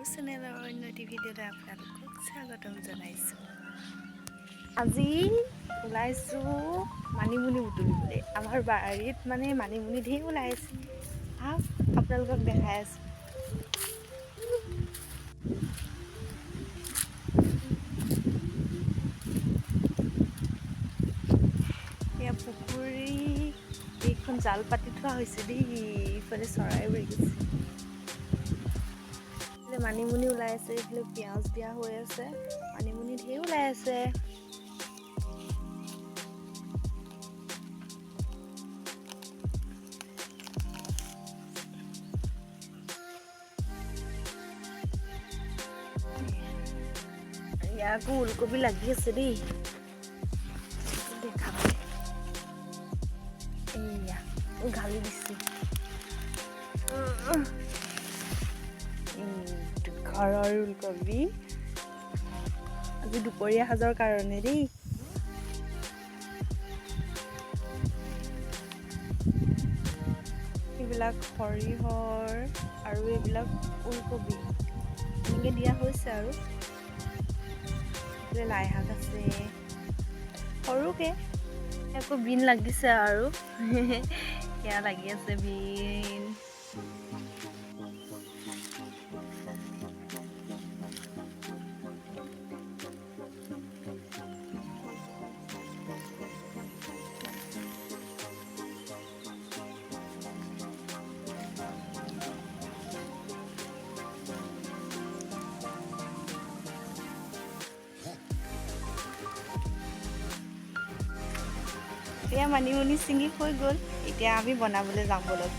মোৰ চেনেলৰ অন্য এটি ভিডিঅ'লৈ আপোনালোকক স্বাগতম জনাইছোঁ। আজি ওলাইছোঁ মানিমুনি বুটলিবলৈ। আমাৰ বাৰীত মানে মানিমুনি ঢেৰ ওলাই আছে। আহক আপোনালোকক দেখাই আছোঁ। এয়া পুখুৰী, এইখন জাল পাতি থোৱা হৈছে দেই। ইফালে চৰাই উৰি গৈছে। মানিমুনি ওলাই আছে, এইফালে পিঁয়াজ দিয়া হৈ আছে। মানিমুনি ঢেৰ ওলাই আছে। ইয়াকো ওলকবি লাগি আছে দেই, দেখাব। এয়া ঘালি দিছোঁ। ঘৰৰ ওলকবি আজি দুপৰীয়া সাজৰ কাৰণে দেই। এইবিলাক সৰিয়হৰ আৰু এইবিলাক ওলকবি এনেকৈ দিয়া হৈছে আৰু লাই শাক আছে সৰুকে। আকৌ বিন লাগিছে আৰু সেয়া লাগি আছে বিন। এতিয়া মানিমুনি ছিঙি হৈ গ'ল। এতিয়া আমি বনাবলৈ যাম বলক।